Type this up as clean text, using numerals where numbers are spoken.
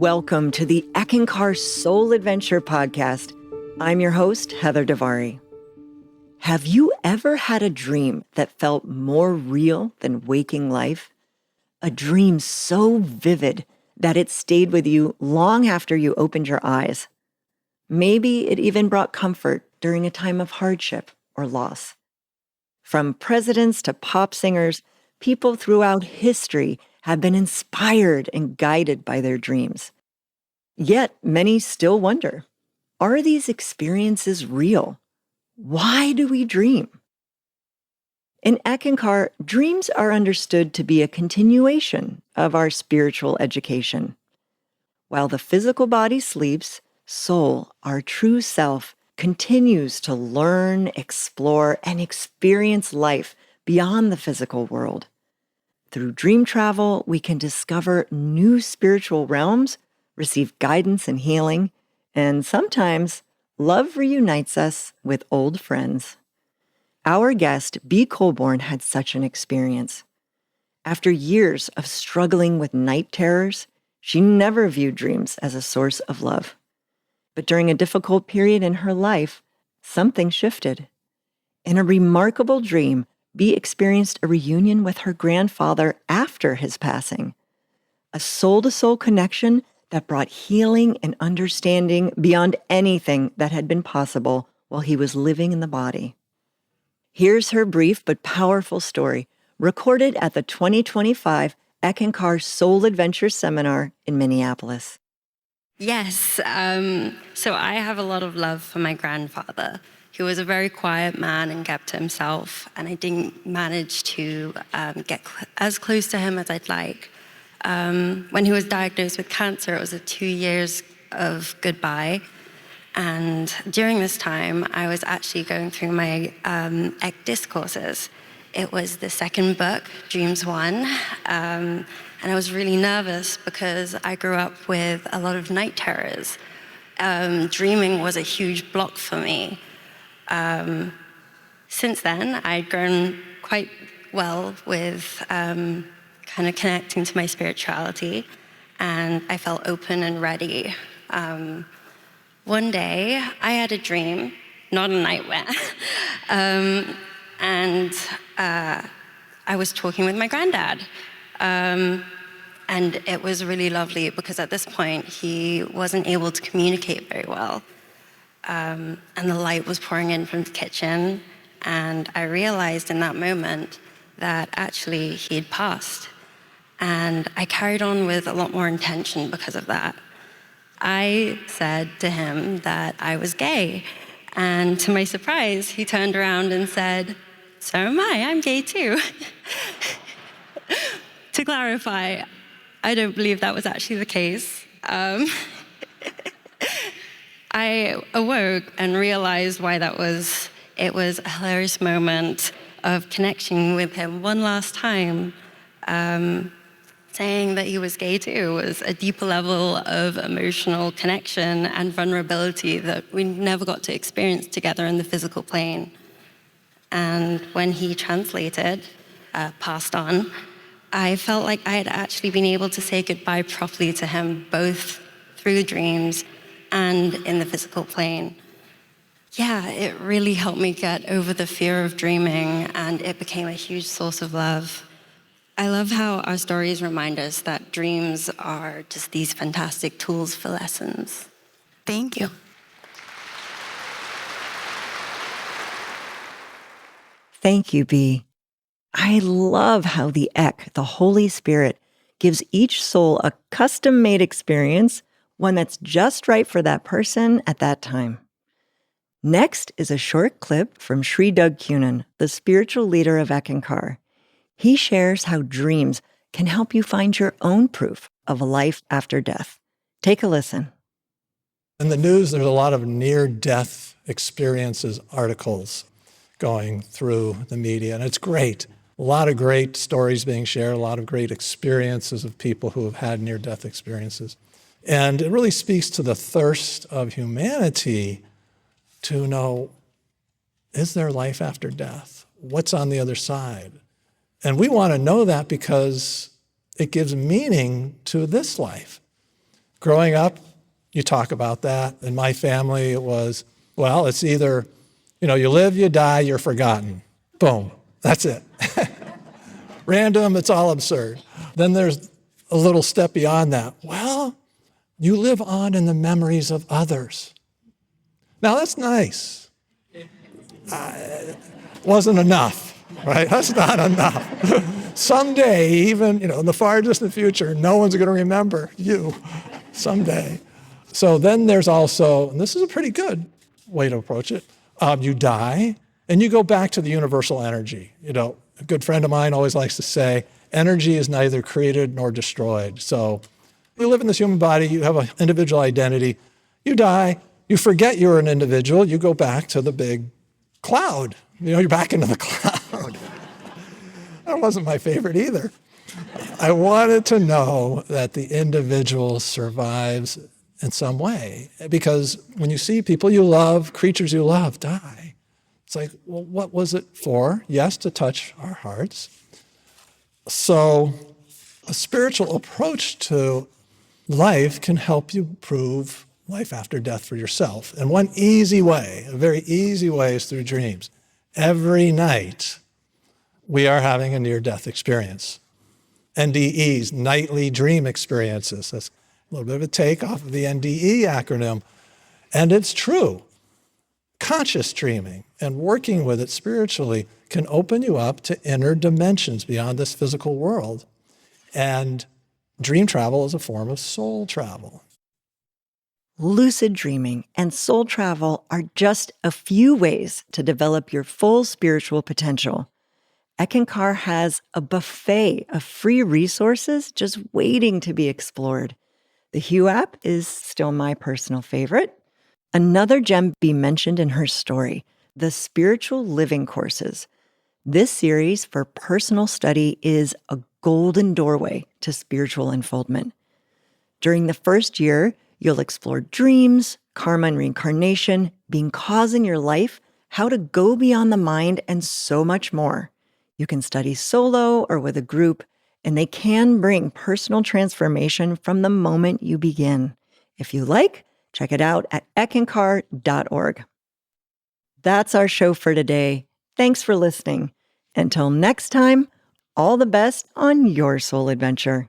Welcome to the Eckankar Soul Adventure Podcast. I'm your host, Heather Davari. Have you ever had a dream that felt more real than waking life? A dream so vivid that it stayed with you long after you opened your eyes. Maybe it even brought comfort during a time of hardship or loss. From presidents to pop singers, people throughout history have been inspired and guided by their dreams. Yet many still wonder, are these experiences real? Why do we dream? In Eckankar, dreams are understood to be a continuation of our spiritual education. While the physical body sleeps, soul, our true self, continues to learn, explore, and experience life beyond the physical world. Through dream travel, we can discover new spiritual realms, receive guidance and healing, and sometimes love reunites us with old friends. Our guest, B. Colborn, had such an experience. After years of struggling with night terrors, she never viewed dreams as a source of love. But during a difficult period in her life, something shifted. In a remarkable dream, B experienced a reunion with her grandfather after his passing, a soul-to-soul connection that brought healing and understanding beyond anything that had been possible while he was living in the body. Here's her brief but powerful story, recorded at the 2025 Eckankar Soul Adventure Seminar in Minneapolis. Yes, so I have a lot of love for my grandfather. He was a very quiet man and kept to himself, and I didn't manage to get as close to him as I'd like. When he was diagnosed with cancer, it was a 2 years of goodbye, and during this time, I was actually going through my Ec discourses. It was the second book, Dreams 1, and I was really nervous because I grew up with a lot of night terrors. Dreaming was a huge block for me. Since then, I'd grown quite well with kind of connecting to my spirituality, and I felt open and ready. One day, I had a dream, not a nightmare, and I was talking with my granddad. And it was really lovely because at this point, he wasn't able to communicate very well. And the light was pouring in from the kitchen, and I realized in that moment that actually he had passed. And I carried on with a lot more intention because of that. I said to him that I was gay, and to my surprise, he turned around and said, "So am I, I'm gay too." To clarify, I don't believe that was actually the case. I awoke and realized why that was. It was a hilarious moment of connection with him one last time. Saying that he was gay too was a deeper level of emotional connection and vulnerability that we never got to experience together in the physical plane. And when he translated, passed on, I felt like I had actually been able to say goodbye properly to him, both through dreams and in the physical plane. Yeah, it really helped me get over the fear of dreaming, and it became a huge source of love. I love how our stories remind us that dreams are just these fantastic tools for lessons. Thank you. Thank you, B. I love how the Ek, the Holy Spirit, gives each soul a custom-made experience, one that's just right for that person at that time. Next is a short clip from Sri Doug Cunin, the spiritual leader of Eckankar. He shares how dreams can help you find your own proof of a life after death. Take a listen. In the news, there's a lot of near-death experiences articles going through the media, and it's great. A lot of great stories being shared, a lot of great experiences of people who have had near-death experiences. And it really speaks to the thirst of humanity to know, is there life after death? What's on the other side? And we want to know that because it gives meaning to this life. Growing up, you talk about that. In my family, it was, well, it's either, you live, you die, you're forgotten. Boom, that's it. Random, it's all absurd. Then there's a little step beyond that. Well, you live on in the memories of others. Now, that's nice. Wasn't enough, right? That's not enough. Someday, even, in the far distant future, no one's going to remember you someday. So then there's also, and this is a pretty good way to approach it, you die and you go back to the universal energy. A good friend of mine always likes to say, energy is neither created nor destroyed. So you live in this human body, you have an individual identity, you die, you forget you're an individual, you go back to the big cloud. You're back into the cloud. That wasn't my favorite either. I wanted to know that the individual survives in some way, because when you see people you love, creatures you love die, it's like, well, what was it for? Yes, to touch our hearts. So a spiritual approach to life can help you prove life after death for yourself. And one easy way, a very easy way, is through dreams. Every night, we are having a near-death experience. NDEs, nightly dream experiences. That's a little bit of a take off of the NDE acronym. And it's true. Conscious dreaming and working with it spiritually can open you up to inner dimensions beyond this physical world. And dream travel is a form of soul travel. Lucid dreaming and soul travel are just a few ways to develop your full spiritual potential. Eckankar has a buffet of free resources just waiting to be explored. The Hue app is still my personal favorite. Another gem be mentioned in her story, the Spiritual Living courses. This series for personal study is a golden doorway to spiritual unfoldment. During the first year, you'll explore dreams, karma and reincarnation, being cause in your life, how to go beyond the mind, and so much more. You can study solo or with a group, and they can bring personal transformation from the moment you begin. If you like, check it out at eckankar.org. That's our show for today. Thanks for listening. Until next time, all the best on your soul adventure.